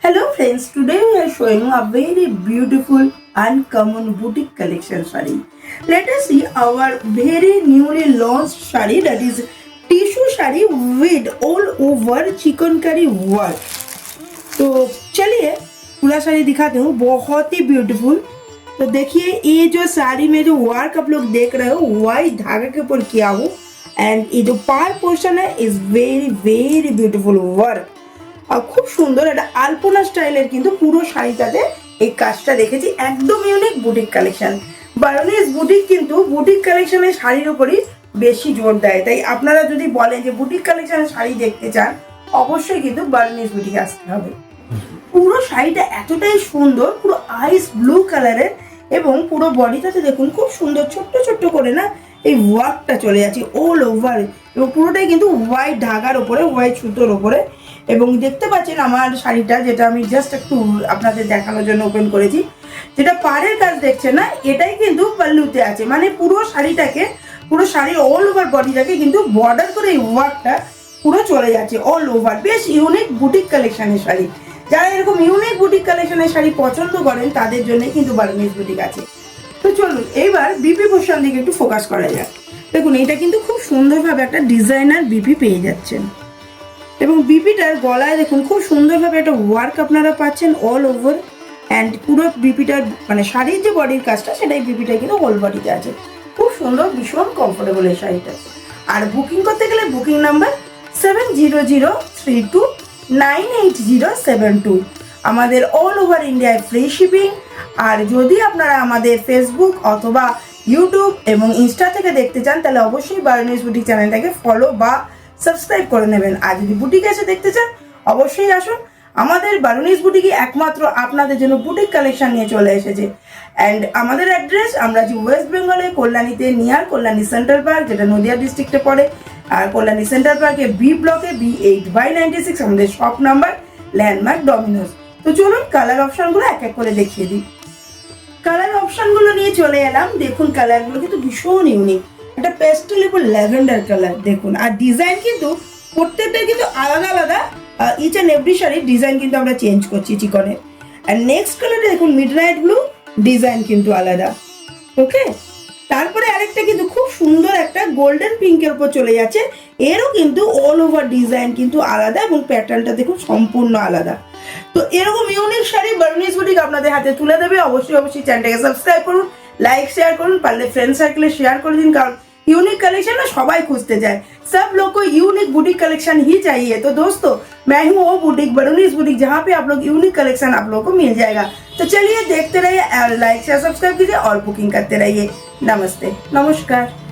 Hello friends, today we are showing a very beautiful uncommon boutique collection saree. Let us see our very newly launched saree, that is tissue saree with all over chicankari work. तो चलिए पूरा साड़ी दिखाते हूँ, बहुत ही beautiful. तो देखिए ये जो साड़ी में जो वर्क आप लोग देख रहे हो वाइट धागे के ऊपर किया हो, एंड ये जो पार पोर्शन है is very very beautiful work আর খুব সুন্দর একটা আলপনা স্টাইলের কিন্তু পুরো শাড়িটাতে এই কাজটা দেখেছি। একদম ইউনিক বুটিক কালেকশন। বারোনিস বুটিক কিন্তু বুটিক কালেকশনের শাড়ির উপরই বেশি জোর দেয়, তাই আপনারা যদি বলেন যে বুটিক কালেকশনের শাড়ি দেখতে চান অবশ্যই কিন্তু বারোনিস বুটিকে আসতে হবে। পুরো শাড়িটা এতটাই সুন্দর, পুরো আইস ব্লু কালারের, এবং পুরো বডিটাতে দেখুন খুব সুন্দর ছোট্ট ছোট্ট করে না এই ওয়ার্কটা চলে যাচ্ছে অল ওভার, এবং পুরোটাই কিন্তু হোয়াইট ধাগার ওপরে, হোয়াইট সুতোর ওপরে। এবং দেখতে পাচ্ছেন আমার শাড়িটা, যেটা আমি জাস্ট একটু আপনাদের দেখানোর জন্য ওপেন করেছি, যেটা পাড়ের কাজ দেখছেন না এটাই কিন্তু পাল্লুতে আছে, মানে পুরো শাড়িটাকে, পুরো শাড়ির অল ওভার বডিটাকে কিন্তু বর্ডার করে এই ওয়ার্কটা পুরো চলে যাচ্ছে অল ওভার। বেশ ইউনিক বুটিক কালেকশনের শাড়ি। যারা এরকম ইউনিক বুটিক কালেকশনের শাড়ি পছন্দ করেন তাদের জন্য কিন্তু বারোনিস বুটিক আছে। তো চলুন এইবার বিপি পোর্শন দিকে একটু ফোকাস করা যাক। দেখুন এটা কিন্তু খুব সুন্দরভাবে একটা ডিজাইনার বিপি পেয়ে যাচ্ছেন, এবং বিপিটার গলায় দেখুন খুব সুন্দরভাবে একটা ওয়ার্ক আপনারা পাচ্ছেন অল ওভার, অ্যান্ড পুরো বিপিটার মানে শাড়ির যে বডির কাজটা সেটাই বিপিটা কিন্তু হোল বডিতে আছে। খুব সুন্দর, ভীষণ কমফোর্টেবল এই শাড়িটা। আর বুকিং করতে গেলে বুকিং নাম্বার 7003298072। আমাদের অল ওভার ইন্ডিয়ায় ফ্রি শিপিং। আর যদি আপনারা আমাদের ফেসবুক অথবা ইউটিউব এবং ইনস্টা থেকে দেখতে চান তাহলে অবশ্যই বারোনিস বুটিক চ্যানেলটাকে ফলো বা সাবস্ক্রাইব করে নেবেন। আর যদি বুটিকে এসে দেখতে চান অবশ্যই আসুন। আমাদের বারোনিস বুটিকে একমাত্র আপনাদের জন্য বুটিক কালেকশন নিয়ে চলে এসেছে। অ্যান্ড আমাদের অ্যাড্রেস, আমরা আছি ওয়েস্ট বেঙ্গলে কল্যাণীতে, নিয়ার কল্যাণী সেন্ট্রাল পার্ক, যেটা নদিয়া ডিস্ট্রিক্টে পড়ে। আর কল্যাণী সেন্ট্রাল পার্কে বি ব্লকে B8/96 আমাদের শপ নাম্বার, ল্যান্ডমার্ক ডমিনোস। তো চলুন কালার অপশনগুলো এক এক করে দেখিয়ে দিই। কালার অপশনগুলো নিয়ে চলে এলাম। দেখুন কালারগুলো কিন্তু ভীষণ ইউনিক, একটা পেস্টেল এবং ল্যাভেন্ডার কালার দেখুন। আর ডিজাইন কিন্তু প্রত্যেকটা কিন্তু আলাদা আলাদা, ইচ অ্যান্ড এভরি শাড়ির ডিজাইন কিন্তু আমরা চেঞ্জ করছি চিকনের। আর নেক্সট কালারে দেখুন মিডনাইট ব্লু, ডিজাইন কিন্তু আলাদা। ওকে, তারপরে আরেকটা কিন্তু খুব সুন্দর একটা গোল্ডেন পিঙ্কের উপর চলে যাচ্ছে, এরও কিন্তু অল ওভার ডিজাইন কিন্তু আলাদা, এবং প্যাটার্নটা দেখুন সম্পূর্ণ আলাদা। তো এরকম ইউনিক শাড়ি বারোনিস বুটিক আপনাদের হাতে তুলে দেবে। অবশ্যই অবশ্যই চ্যানেলটাকে সাবস্ক্রাইব করুন, লাইক शेयर করুন, পারলে ফ্রেন্ড সার্কেলে শেয়ার করে দিন, কারণ यूनिक कलेक्शन ना सबाई खुजते जाए, सब लोग को यूनिक बुटीक कलेक्शन ही चाहिए। तो दोस्तों मैं हूँ वो बुटीक, बारोनिस बुटीक, जहाँ पे आप लोग यूनिक कलेक्शन आप लोगों को मिल जाएगा। तो चलिए देखते रहिए, लाइक शेयर सब्सक्राइब कीजिए और बुकिंग करते रहिए। नमस्ते, नमस्कार।